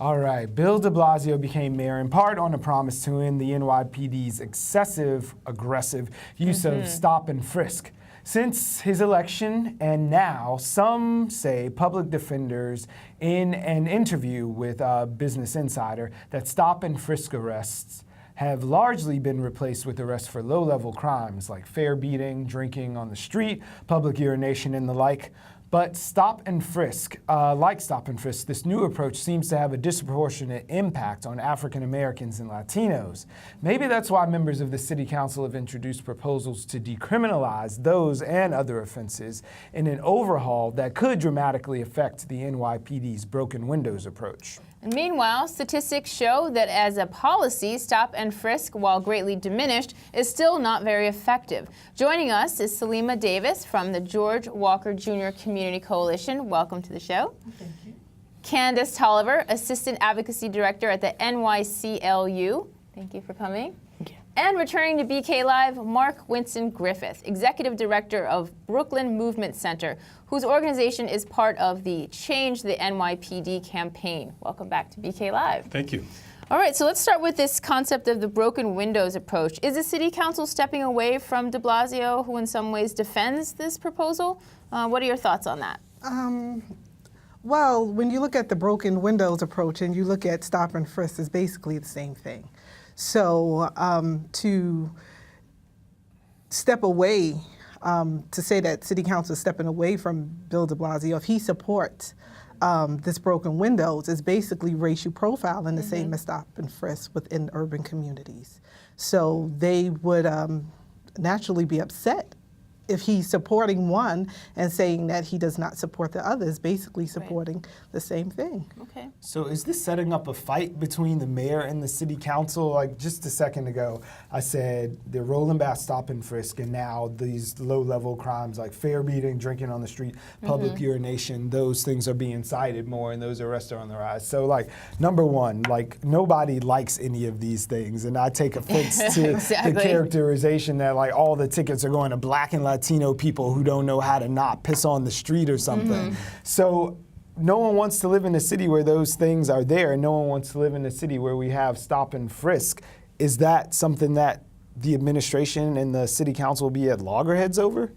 All right, Bill de Blasio became mayor in part on a promise to end the NYPD's excessive, aggressive use of stop and frisk. Since his election and now, some say public defenders in an interview with Business Insider that stop and frisk arrests have largely been replaced with arrests for low-level crimes like fare beating, drinking on the street, public urination, and the like. But stop and frisk, this new approach seems to have a disproportionate impact on African Americans and Latinos. Maybe that's why members of the City Council have introduced proposals to decriminalize those and other offenses in an overhaul that could dramatically affect the NYPD's broken windows approach. And meanwhile, statistics show that as a policy, stop and frisk, while greatly diminished, is still not very effective. Joining us is Salema Davis from the George Walker Jr. Community Coalition. Welcome to the show. Thank you. Candis Tolliver, Assistant Advocacy Director at the NYCLU. Thank you for coming. Thank you. And returning to BK Live, Winston Griffith, Executive Director of Brooklyn Movement Center, whose organization is part of the Change the NYPD campaign. Welcome back to BK Live. Thank you. All right, so let's start with this concept of the broken windows approach. Is the City Council stepping away from de Blasio, who in some ways defends this proposal? What are your thoughts on that? Well, when you look at the broken windows approach and you look at stop and frisk, it's basically the same thing. So to step away, to say that City Council is stepping away from Bill de Blasio, if he supports this broken windows, is basically racial profiling, the same as stop and frisk within urban communities. So they would naturally be upset if he's supporting one and saying that he does not support the others, basically supporting the same thing. Okay. So is this setting up a fight between the mayor and the city council? Like just a second ago, I said they're rolling back stop and frisk, and now these low-level crimes like fare beating, drinking on the street, public urination, those things are being cited more, and those arrests are on the rise. So like, number one, like nobody likes any of these things, and I take offense to the characterization that like all the tickets are going to Black and Latino people who don't know how to not piss on the street or something. So no one wants to live in a city where those things are there, and no one wants to live in a city where we have stop and frisk. Is that something that the administration and the city council will be at loggerheads over?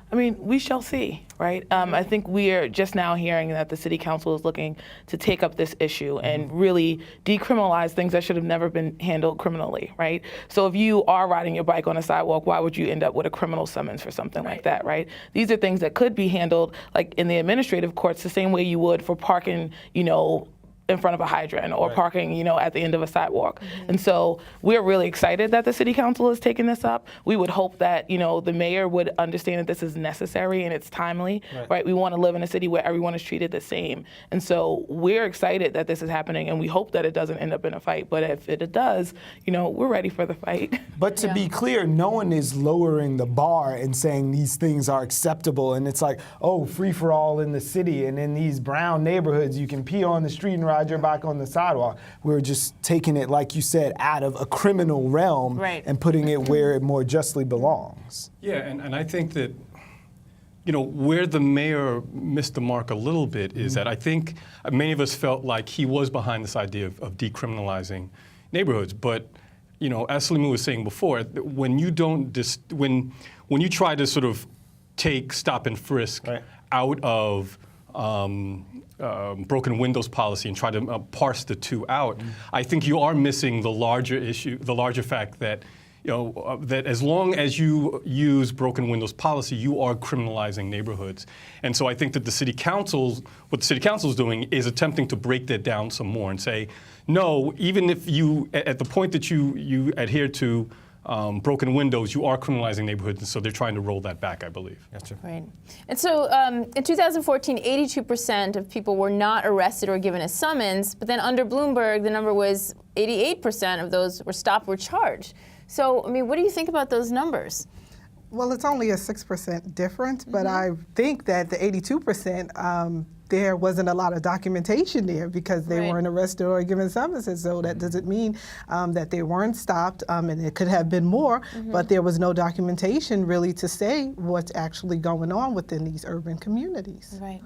I mean, we shall see, right? I think we are just now hearing that the City Council is looking to take up this issue and really decriminalize things that should have never been handled criminally, right? So if you are riding your bike on a sidewalk, why would you end up with a criminal summons for something like that, right? These are things that could be handled like in the administrative courts the same way you would for parking, you know, in front of a hydrant or parking, you know, at the end of a sidewalk. And so we're really excited that the City Council is taking this up. We would hope that, you know, the mayor would understand that this is necessary and it's timely, right? We want to live in a city where everyone is treated the same. And so we're excited that this is happening, and we hope that it doesn't end up in a fight. But if it does, you know, we're ready for the fight. But to be clear, no one is lowering the bar and saying these things are acceptable. And it's like, oh, free for all in the city. And in these brown neighborhoods, you can pee on the street and ride your bike on the sidewalk. We're just taking it, like you said, out of a criminal realm and putting it where it more justly belongs. Yeah, and I think that, you know, where the mayor missed the mark a little bit is that I think many of us felt like he was behind this idea of decriminalizing neighborhoods. But, you know, as Salema was saying before, when you don't when you try to sort of take stop and frisk out of broken windows policy and try to parse the two out, I think you are missing the larger issue, the larger fact that, you know, that as long as you use broken windows policy, you are criminalizing neighborhoods. And so I think that what the city council is doing is attempting to break that down some more and say, no, even if you, at the point that you adhere to broken windows, you are criminalizing neighborhoods, and so they're trying to roll that back, I believe. Gotcha. Right. And so in 2014, 82% of people were not arrested or given a summons, but then under Bloomberg, the number was 88% of those were stopped or charged. So, I mean, what do you think about those numbers? Well, it's only a 6% difference, but I think that the 82%, there wasn't a lot of documentation there because they weren't arrested or given summonses. So that doesn't mean that they weren't stopped, and it could have been more, but there was no documentation really to say what's actually going on within these urban communities. Right.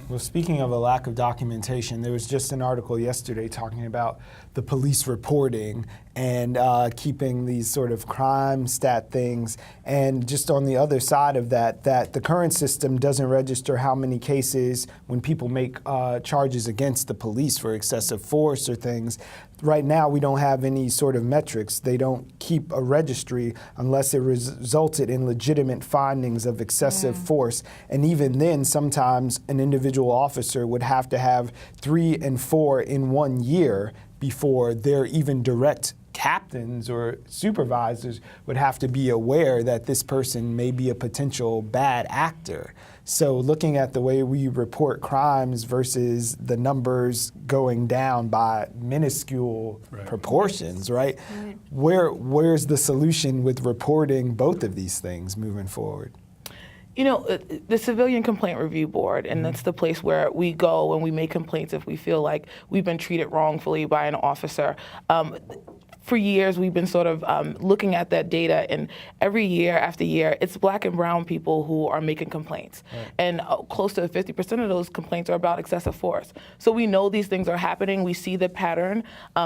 Well, speaking of a lack of documentation, there was just an article yesterday talking about the police reporting and keeping these sort of crime stat things. And just on the other side of that, that the current system doesn't register how many cases when people make charges against the police for excessive force or things. Right now, we don't have any sort of metrics. They don't keep a registry unless it resulted in legitimate findings of excessive force. And even then, sometimes an individual officer would have to have 3 and 4 in 1 year before their even direct captains or supervisors would have to be aware that this person may be a potential bad actor. So looking at the way we report crimes versus the numbers going down by minuscule proportions, right? Where's the solution with reporting both of these things moving forward? You know, the Civilian Complaint Review Board, and that's the place where we go and we make complaints if we feel like we've been treated wrongfully by an officer. For years, we've been sort of looking at that data, and every year after year, it's Black and brown people who are making complaints. And close to 50% of those complaints are about excessive force. So we know these things are happening. We see the pattern.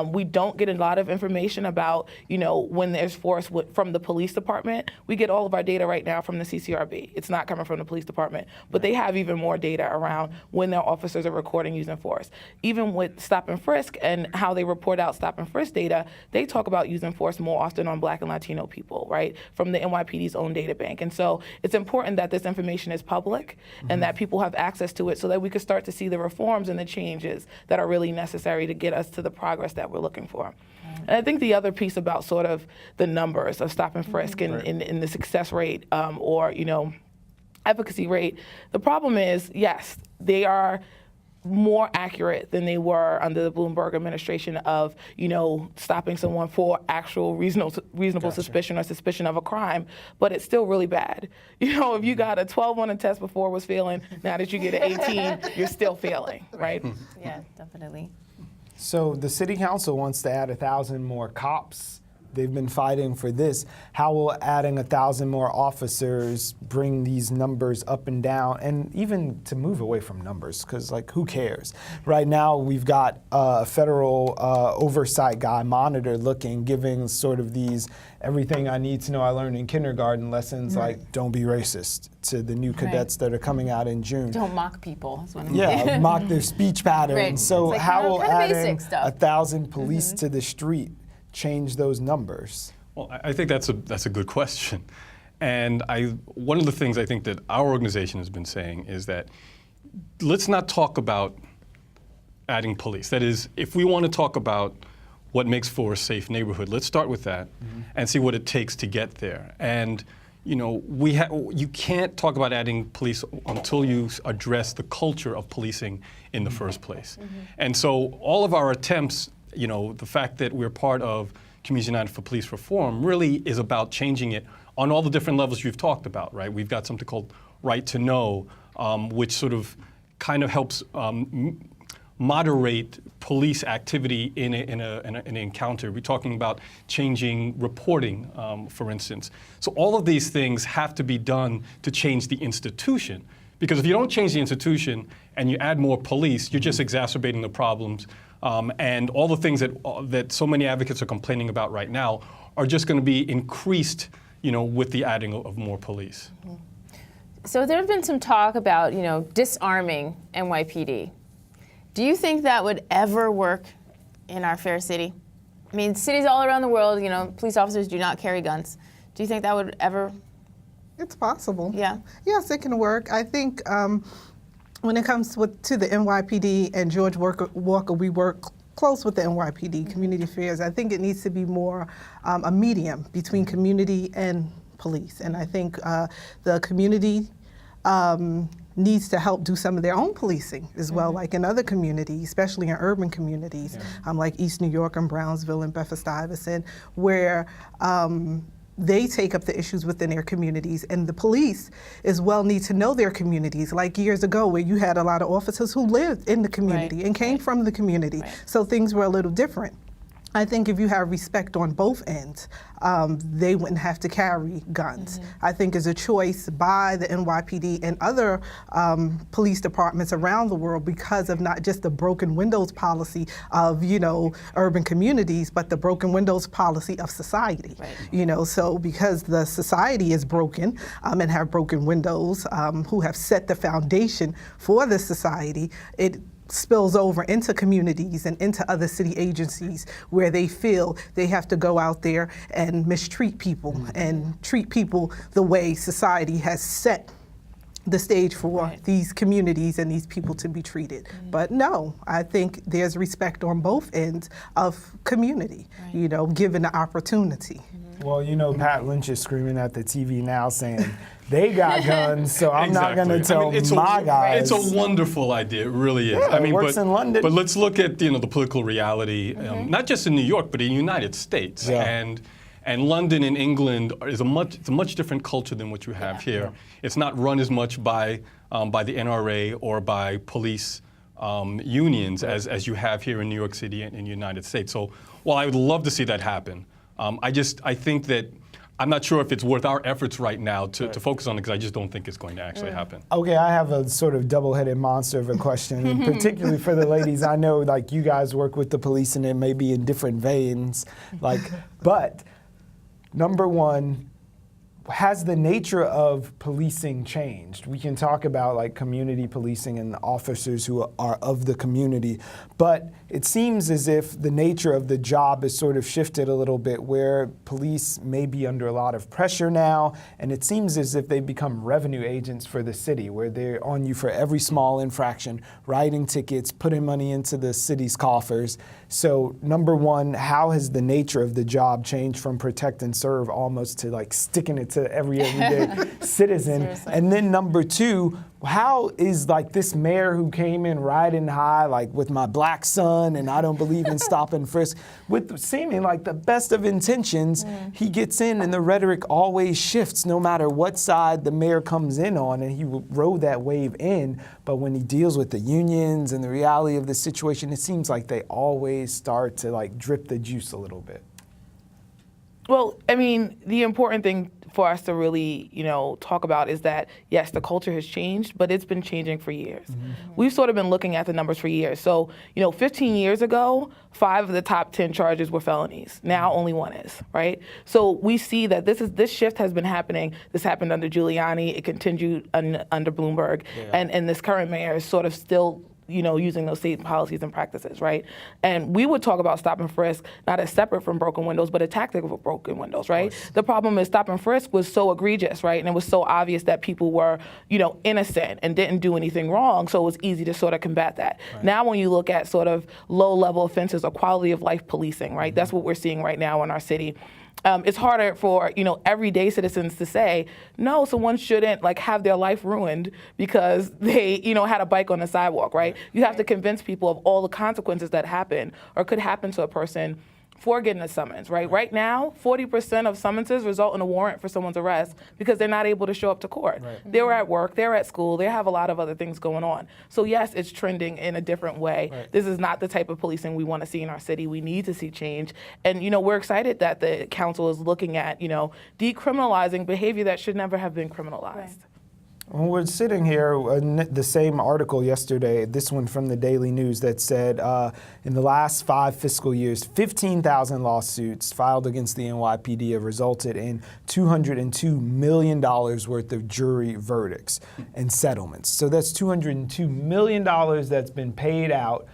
We don't get a lot of information about, you know, when there's force from the police department. We get all of our data right now from the CCRB. It's not coming from the police department, but they have even more data around when their officers are recording using force. Even with stop and frisk and how they report out stop and frisk data, they talk about using force more often on Black and Latino people, right, from the NYPD's own data bank. And so it's important that this information is public and that people have access to it so that we can start to see the reforms and the changes that are really necessary to get us to the progress that we're looking for. And I think the other piece about sort of the numbers of stop and frisk and the success rate or, you know, efficacy rate, the problem is, yes, they are more accurate than they were under the Bloomberg administration of, you know, stopping someone for actual reasonable suspicion or suspicion of a crime, but it's still really bad. You know, if you got a 12 on a test before was failing, now that you get an 18, you're still failing, right? Yeah, definitely. So the city council wants to add 1,000 more cops. They've been fighting for this. How will adding 1,000 more officers bring these numbers up and down, and even to move away from numbers? Because, like, who cares? Right now, we've got a federal oversight guy, monitor, looking, giving sort of these everything I need to know I learned in kindergarten lessons, like don't be racist, to the new cadets that are coming out in June. Don't mock people. That's what mock their speech patterns. Right. So Like, how will adding basic stuff. 1,000 police to the street change those numbers? Well, I think that's a good question. And one of the things I think that our organization has been saying is that let's not talk about adding police. That is, if we want to talk about what makes for a safe neighborhood, let's start with that and see what it takes to get there. And you know, you can't talk about adding police until you address the culture of policing in the first place. And so all of our attempts, you know, the fact that we're part of Community United for Police Reform really is about changing it on all the different levels you've talked about, right? We've got something called Right to Know, which sort of kind of helps moderate police activity in an encounter. We're talking about changing reporting, for instance. So all of these things have to be done to change the institution. Because if you don't change the institution and you add more police, you're just exacerbating the problems. And all the things that so many advocates are complaining about right now are just going to be increased, you know, with the adding of more police. So there have been some talk about, you know, disarming NYPD. Do you think that would ever work in our fair city? I mean, cities all around the world, you know, police officers do not carry guns. Do you think that would ever? It's possible. Yeah. Yes, it can work. I think when it comes to the NYPD and George Walker, we work close with the NYPD, Community Affairs. I think it needs to be more a medium between community and police. And I think the community needs to help do some of their own policing as well, like in other communities, especially in urban communities, like East New York and Brownsville and Bedford-Stuyvesant, where they take up the issues within their communities, and the police as well need to know their communities, like years ago where you had a lot of officers who lived in the community and came from the community, so things were a little different. I think if you have respect on both ends, they wouldn't have to carry guns. I think it's a choice by the NYPD and other police departments around the world because of not just the broken windows policy of, urban communities, but the broken windows policy of society. Right. So because the society is broken and have broken windows, who have set the foundation for the society, it spills over into communities and into other city agencies where they feel they have to go out there and mistreat people and treat people the way society has set the stage for these communities and these people to be treated. But no, I think there's respect on both ends of community, given the opportunity. Well, Pat Lynch is screaming at the TV now saying, they got guns, so I'm not going to tell my guys. It's a wonderful idea. It really is. Yeah, it works in London. But let's look at the political reality, not just in New York, but in the United States. Yeah. And London and England is a much different culture than what you have here. Yeah. It's not run as much by the NRA or by police unions as you have here in New York City and in the United States. So while I would love to see that happen, I think that I'm not sure if it's worth our efforts right now to focus on it because I just don't think it's going to actually happen. Okay, I have a sort of double-headed monster of a question, and particularly for the ladies. I know, you guys work with the police, and it may be in different veins, but number one, has the nature of policing changed? We can talk about community policing and officers who are of the community, but it seems as if the nature of the job has sort of shifted a little bit where police may be under a lot of pressure now, and it seems as if they become revenue agents for the city where they're on you for every small infraction, writing tickets, putting money into the city's coffers. So number one, how has the nature of the job changed from protect and serve almost to sticking it to every everyday citizen? Seriously. And then number two, how is this mayor who came in riding high, with my black son and I don't believe in stop and frisk, with seeming the best of intentions, he gets in and the rhetoric always shifts no matter what side the mayor comes in on, and he will rode that wave in. But when he deals with the unions and the reality of the situation, it seems like they always start to drip the juice a little bit. Well, I mean, the important thing for us to really, talk about is that, yes, the culture has changed, but it's been changing for years. We've sort of been looking at the numbers for years. So, 15 years ago, 5 of the top 10 charges were felonies. Now only 1 is, right? So we see that this shift has been happening. This happened under Giuliani. It continued under Bloomberg. Yeah. And this current mayor is sort of still using those state policies and practices, right? And we would talk about stop and frisk not as separate from broken windows, but a tactic of broken windows, right? The problem is stop and frisk was so egregious, right? And it was so obvious that people were, innocent and didn't do anything wrong, so it was easy to sort of combat that. Right. Now when you look at sort of low-level offenses or quality of life policing, right? That's what we're seeing right now in our city. It's harder for, everyday citizens to say, no, someone shouldn't have their life ruined because they, had a bike on the sidewalk, right? You have to convince people of all the consequences that happen or could happen to a person for getting a summons, right? Right now, 40% of summonses result in a warrant for someone's arrest because they're not able to show up to court. Right. They're at work, they're at school, they have a lot of other things going on. So yes, it's trending in a different way. Right. This is not the type of policing we want to see in our city. We need to see change. And, we're excited that the council is looking at, decriminalizing behavior that should never have been criminalized. Right. When we're sitting here, the same article yesterday, this one from the Daily News, that said in the last 5 fiscal years, 15,000 lawsuits filed against the NYPD have resulted in $202 million worth of jury verdicts and settlements. So that's $202 million that's been paid out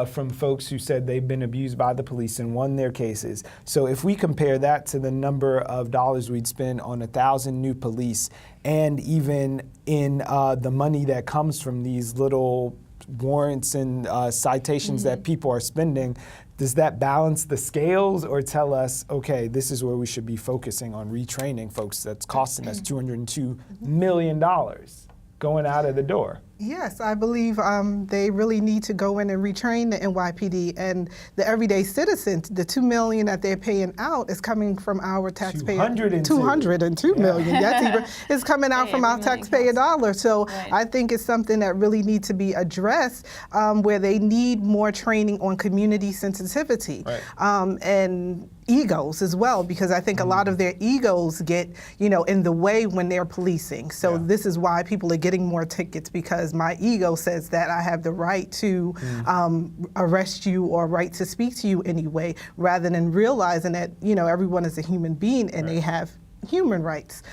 from folks who said they've been abused by the police and won their cases. So if we compare that to the number of dollars we'd spend on 1,000 new police, and even in the money that comes from these little warrants and citations that people are spending, does that balance the scales or tell us, okay, this is where we should be focusing on retraining folks that's costing us $202 million going out of the door? Yes, I believe they really need to go in and retrain the NYPD and the everyday citizens. The $2 million that they're paying out is coming from our taxpayer. 202 million. That's even is coming out from our taxpayer dollar. So I think it's something that really needs to be addressed, where they need more training on community sensitivity and egos as well, because I think a lot of their egos get, in the way when they're policing. So this is why people are getting more tickets, because my ego says that I have the right to arrest you or right to speak to you anyway, rather than realizing that, everyone is a human being and they have human rights.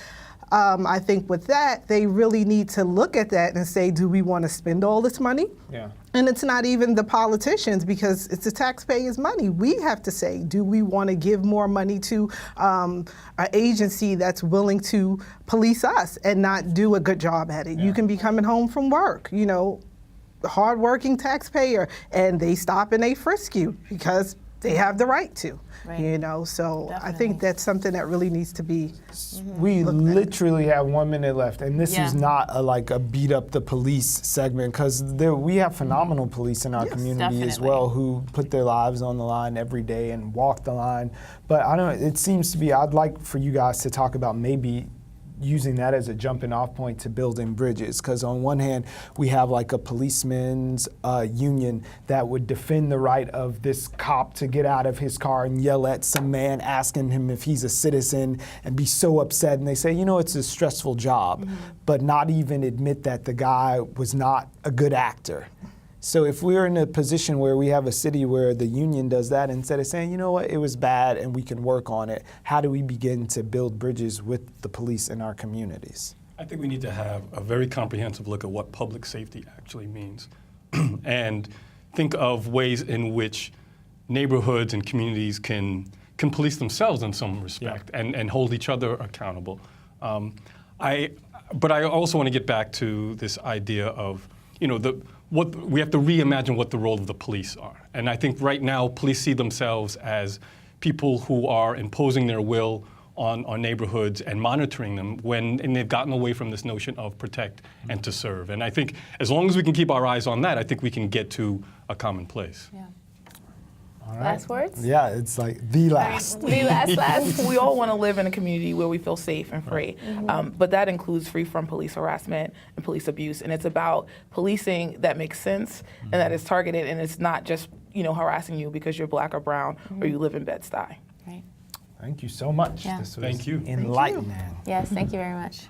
I think with that, they really need to look at that and say, do we want to spend all this money? Yeah. And it's not even the politicians, because it's the taxpayers' money. We have to say, do we want to give more money to an agency that's willing to police us and not do a good job at it? You can be coming home from work, hardworking taxpayer, and they stop and they frisk you because they have the right to, so I think that's something that really needs to be We literally have 1 minute left, and this is not a beat up the police segment, because we have phenomenal police in our community as well, who put their lives on the line every day and walk the line. But I don't know, it seems to be, I'd like for you guys to talk about maybe using that as a jumping off point to building bridges, because on one hand we have a policemen's union that would defend the right of this cop to get out of his car and yell at some man asking him if he's a citizen and be so upset, and they say, it's a stressful job, but not even admit that the guy was not a good actor. So if we're in a position where we have a city where the union does that, instead of saying, it was bad and we can work on it, how do we begin to build bridges with the police in our communities? I think we need to have a very comprehensive look at what public safety actually means and think of ways in which neighborhoods and communities can police themselves in some respect and hold each other accountable. But I also want to get back to this idea of, what we have to reimagine what the role of the police are. And I think right now police see themselves as people who are imposing their will on neighborhoods and monitoring them and they've gotten away from this notion of protect and to serve. And I think as long as we can keep our eyes on that, I think we can get to a common place. Yeah. All right. Last words? Yeah, it's the last. The last. We all want to live in a community where we feel safe and free, but that includes free from police harassment and police abuse, and it's about policing that makes sense and that is targeted, and it's not just harassing you because you're black or brown or you live in Bed-Stuy. Right. Thank you so much. Yeah. This was Thank you. enlightening. Yes, thank you very much.